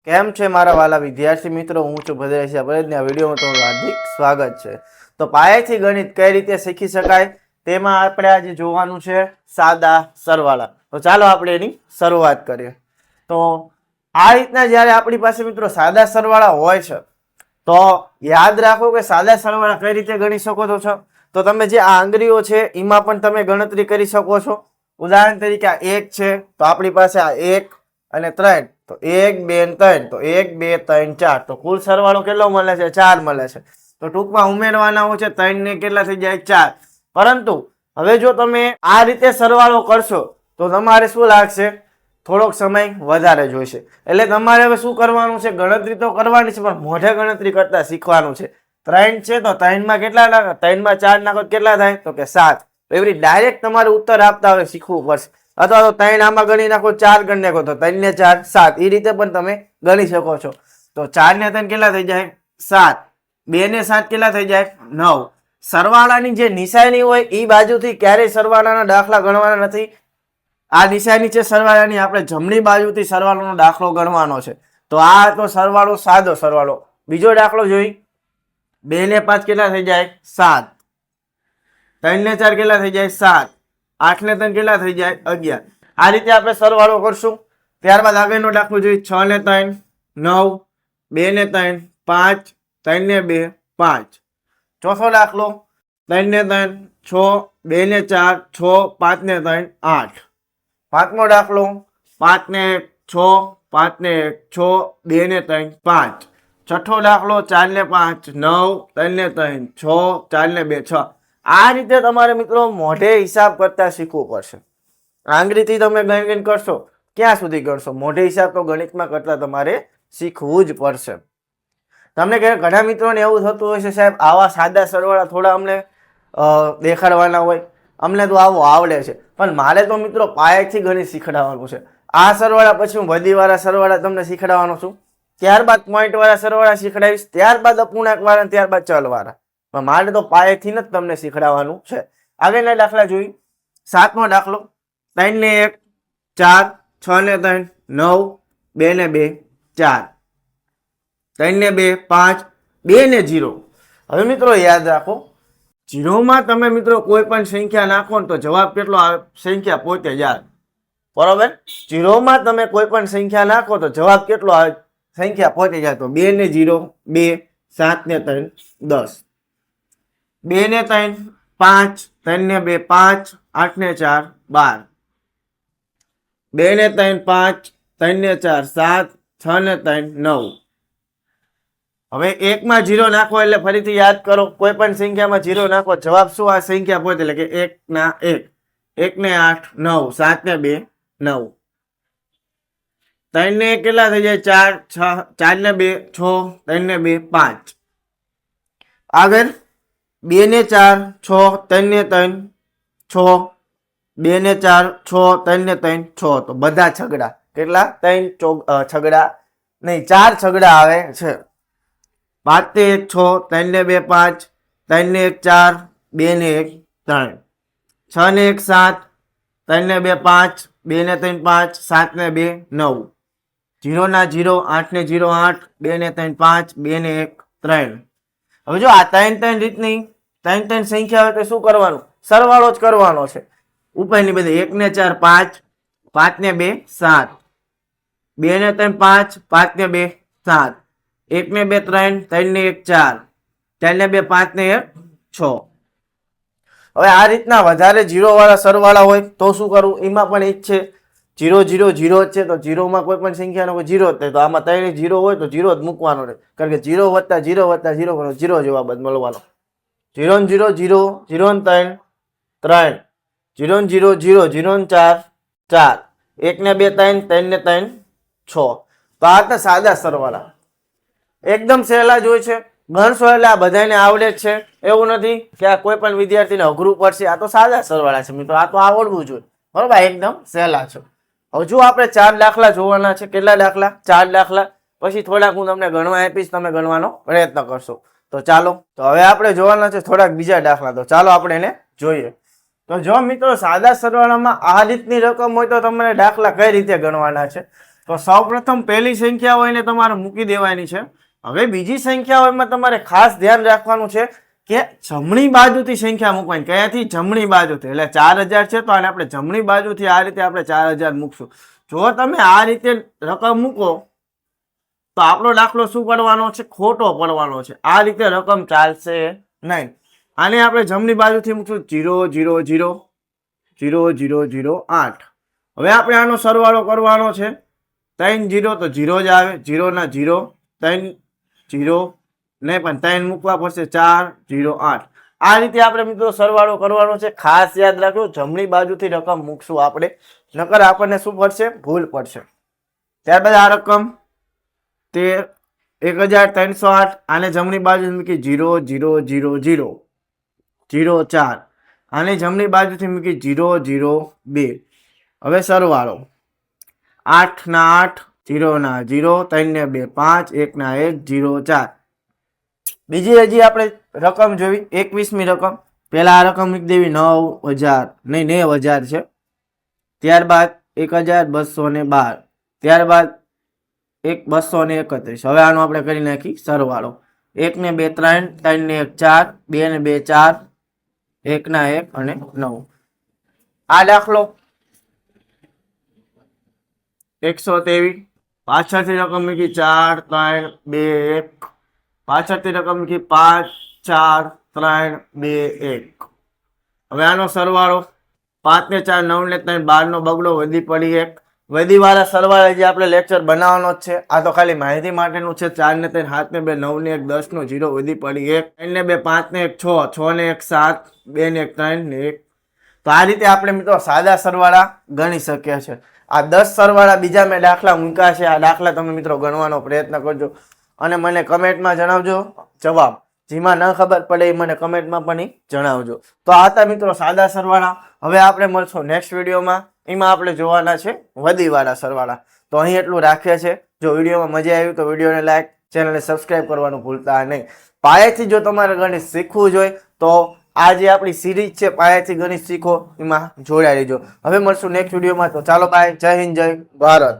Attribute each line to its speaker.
Speaker 1: કેમ છે મારા વાલા વિદ્યાર્થી મિત્રો? હું છું ભદ્રેશિયા ભરતના વિડીયોમાં તમારું હાર્દિક સ્વાગત છે. તો પાયાથી ગણિત કઈ રીતે શીખી શકાય તેમાં આપણે આજે જોવાનું છે સાદા સરવાળા. તો ચાલો આપણે એની શરૂઆત કરીએ. તો આ રીતના જ્યારે આપણી પાસે મિત્રો સાદા સરવાળા હોય છે તો યાદ રાખો કે સાદા સરવાળા કઈ રીતે ગણી શકો છો. તો તમે જે આ આંગળીઓ છે એમાં પણ તમે ગણતરી કરી શકો છો. ઉદાહરણ તરીકે આ 1 છે તો આપણી પાસે આ 1 અને 3 તો 1 2 3 તો 1 2 3 4 તો કુલ સરવાળો કેટલો મળે છે? 4 મળે છે. તો ટૂંકમાં ઉમેરવાના હોય છે 3 ને કેટલા થઈ જાય? 4. પરંતુ હવે જો તમે આ રીતે સરવાળો કરશો તો તમારે શું લાગશે? થોડોક સમય વધારે જોઈશે. એટલે તમારે હવે શું કરવાનું છે? ગણતરી તો કરવાની છે પણ મોઢે ગણતરી કરતા શીખવાનું છે. 3 છે તો 3 માં કેટલા નાખો? 3 માં 4 નાખો કેટલા થાય? તો કે 7. એવી ડાયરેક્ટ તમારે ઉત્તર આપતા હવે શીખવું પડશે. અથવા તો 3 આમાં ગણી નાખો, 4 ગણી નાખો તો 3 ને 4 7. એ રીતે પણ તમે ગણી શકો છો. તો 4 ને 3 કેટલા થઈ જાય? 7. 2 ને 7 કેટલા થઈ જાય? 9. સરવાળાની જે નિશાની હોય એ બાજુથી ક્યારેય સરવાળાના દાખલા ગણવાના નથી. આ નિશાની છે સરવાળાની, આપણે જમણી બાજુથી સરવાળાનો દાખલો ગણવાનો છે. તો આ તો સરવાળો સાદો સરવાળો. બીજો દાખલો જોઈ. 2 ને 5 કેટલા થઈ જાય? 7. 3 ને 4 કેટલા થઈ જાય? 7. 8 ને 3 કેટલા થઈ જાય? 11. આ રીતે આપણે સરવાળો કરશું. ત્યારબાદ આગળનો દાખલો જોઈએ. 6 ને 3 9, 2 ને 3 5, 3 ને 2 5. ચોથો દાખલો 3 ને 3 6, 2 ને 4 6, 5 ને 3 8. પાંચમો દાખલો 5 ને 6, 5 ને 6, 2 ને 3 5. છઠ્ઠો દાખલો 4 ને 5 9, 3 ને 3 6, 4 ને 2 6. આ રીતે તમારે મિત્રો મોઢે હિસાબ કરતા શીખવું પડશે. આંગળીથી તમે ગણિત કરશો ક્યાં સુધી ગણશો? મોઢે હિસાબ તો ગણિતમાં કરતા તમારે શીખવું જ પડશે. તમને ઘણા મિત્રોને એવું થતું હોય છે, સાહેબ આવા સાદા સરવાળા થોડા અમને દેખાડવાના હોય, અમને તો આવું આવડે છે પણ મારે તો મિત્રો પાયાથી ગણિત શીખડાવવાનું છે. આ સરવાળા પછી હું વધીવાળા સરવાળા તમને શીખડાવવાનો છું, ત્યારબાદ પોઈન્ટવાળા સરવાળા શીખડાવીશ, ત્યારબાદ અપૂર્ણાંકવાળા, ત્યારબાદ ચલવાળા. પણ મારે તો પાયેથી જ તમને શીખડાવવાનું છે. આગળના દાખલા જોઈ. 7મો દાખલો 3 ને 1 4, 6 ને 3 9, 2 ને 2 4, 3 ને 2 5, 2 ને 0. હવે મિત્રો યાદ રાખો, 0 માં તમે મિત્રો કોઈ પણ સંખ્યા નાખો ને તો જવાબ કેટલો આવે? સંખ્યા પોતે જ આવે. બરોબર? 0 માં તમે કોઈ પણ સંખ્યા નાખો તો જવાબ કેટલો આવે? સંખ્યા પોતે જ આવે. તો 2 ને 0 2, 7 ને 3 10, 2 ને 3 5, 3 ને 2 5, 8 ને 4 12, 2 ને 3 5, 3 ને 4 7, 6 ને 3 9. હવે 1 માં 0 નાખો એટલે ફરીથી યાદ કરો, કોઈ પણ સંખ્યામાં 0 નાખો જવાબ શું આવે? સંખ્યા પોતે, એટલે કે 1 ના 1. 1 ને 8 9, 7 ને 2 9, 3 ને 1 કેટલા થઈ જાય? 4 6, 4 ને 2 6, 3 ને 2 5. આગળ 2 ને 4 6, 3 ને 3 6, 2 ને 4 6, 3 ને 3 6. તો બધા છગડા કેટલા? 3 છગડા નહીં, 4 છગડા આવે છે. 5 ને 1 6, 3 ને 2 5, 3 ને 1 4, 2 ને 1 3, 6 ને 1 7, 3 ને 2 5, 2 ને 3 5, 7 ને 2 9, 0 ના 0 8 ને 0 8, 2 ને 3 5, 2 ને 1 3. હવે જો આ 3 રીતની 3 સંખ્યા હોય તો શું કરવાનું? સરવાળો જ કરવાનો છે. ઉપરની બધી 1 ને 4 5, 5 ને 2 7, 2 ને 3 5, 5 ને 2 7, 1 ને 2 3, 3 ને 1 4, 4 ને 2 5 ને 1 6. હવે આ રીતના વધારે 0 વાળા સરવાળા હોય તો શું કરવું? એમાં પણ એ જ છે, 0 0 0 જ છે તો 0 માં કોઈ પણ સંખ્યાનો કોઈ 0 જ થાય તો આમાં 3 0 હોય તો 0 જ મૂકવાનો રહે, કારણ કે 0 વત્તા 0 વત્તા 0 કરો 0 જવાબ જ મળવાનો. 0 0 0, 0 3 3, 0 0 0, 0 4 4, 1 ને 2 3, 3 ને 3 6. તો આ હતા સાદા સરવાળા. એકદમ સહેલા જ હોય છે, ગણશો એટલે આ બધાને આવડે જ છે. એવું નથી કે આ કોઈ પણ વિદ્યાર્થીને અઘરું પડશે. આ તો સાદા સરવાળા છે મિત્રો, આ તો આવડવું જોઈએ. બરોબર? એકદમ સહેલા છે. હજુ આપણે 4 દાખલા જોવાના છે. કેટલા દાખલા? 4 દાખલા. પછી થોડાક હું તમને ગણવા આપીશ, તમે ગણવાનો પ્રયત્ન કરશો. તો ચાલો, તો હવે આપણે જોવાના છે થોડાક બીજા દાખલા. તો ચાલો આપણે એને જોઈએ. તો જો મિત્રો સાદા સરવાળામાં આ રીતની રકમ હોય તો તમને દાખલા કઈ રીતે ગણવાના છે? તો સૌપ્રથમ પહેલી સંખ્યા હોય ને તમારે મૂકી દેવાની છે. હવે બીજી સંખ્યા હોય એમાં તમારે ખાસ ધ્યાન રાખવાનું છે કે જમણી બાજુથી સંખ્યા મૂકવાની. કયાથી? જમણી બાજુથી. એટલે 4000 છે તો આને આપણે જમણી બાજુથી આ રીતે આપણે 4000 મૂકશું. જો તમે આ રીતે રકમ મૂકો તો આપણો દાખલો શું પડવાનો છે? ખોટો પડવાનો છે. આ રીતે રકમ ચાલશે નહીં. આને આપણે જમણી બાજુથી મૂકશું 0 0 0 0 0 0 8. હવે આપણે આનો સરવાળો કરવાનો છે. 3 0 તો 0 જ આવે. 0 ના 0 3 0 નહીં પણ 3 મૂકવા પડશે 4 0 8. આ રીતે આપણે મિત્રો સરવાળો કરવાનો છે. ખાસ યાદ રાખજો જમણી બાજુથી રકમ મૂકશું આપણે, નકર આપણને શું પડશે? ભૂલ પડશે. ત્યારબાદ આ રકમ 1308. આને જમણી બાજુ મૂકી 0 0 0 0 0 4. આને જમણી બાજુથી મૂકી 0 0 2. હવે સરવાળો 8 ના 8 0 ના 0 3 ને 2 5 1 ના 1 0 4. બીજી હજી આપણે રકમ જોવી 21મી રકમ. પહેલા આ રકમ મૂકી દેવી 9000 નહીં 9000 છે. ત્યારબાદ 1212. ત્યારબાદ 231. હવે આનો આપણે કરી નાખી સરવાળો. 1 ને 2 3 3 ને 1 4 2 ને 2 4 1 ના 1 અને 9. આ દાખલો 123. પાછળથી રકમ મૂકી 4 3 2 1. પાછળથી રકમ મૂકી 5 4 3 2 1. હવે આનો સરવાળો 5 ને 4 9 ને 3 12 નો બગડો વધી પડી 1. વધી વાળા સરવાળા જે આપણે લેક્ચર બનાવવાનો જ છે. આ તો ખાલી માહિતી માટેનું છે. 4 ને 3 7 ને 2 9 ને 1 10 નો 0 વધી પડી 1. 3 ને 2 5 ને 1 6 6 ને 1 7 2 ને 1 3 ને 1. તો આ રીતે આપણે મિત્રો સાદા સરવાળા ગણી શકીએ છીએ. આ 10 સરવાળા બીજા મેં દાખલા મૂક્યા છે. આ દાખલા તમે મિત્રો ગણવાનો પ્રયત્ન કરજો અને મને કમેન્ટમાં જણાવજો જવાબ. જેમાં ન ખબર પડે એ મને કમેન્ટમાં પણ જણાવજો. તો આ હતા મિત્રો સાદા સરવાળા. હવે આપણે મળશું નેક્સ્ટ વિડીયોમાં. એમાં આપણે જોવાના છે વધીવાળા સરવાળા. તો અહીં એટલું રાખીએ છીએ. જો વિડીયોમાં મજા આવી તો વિડીયોને લાઈક, ચેનલને સબસ્ક્રાઇબ કરવાનું ભૂલતા નહીં. પાયાથી જો તમારે ગણિત શીખવું જોઈએ તો આ જે આપણી સિરીઝ છે પાયાથી ગણિત શીખો એમાં જોડાઈ રહેજો. હવે મળશું નેક્સ્ટ વિડીયોમાં. તો ચાલો બાય. જય હિન્દ, જય ભારત.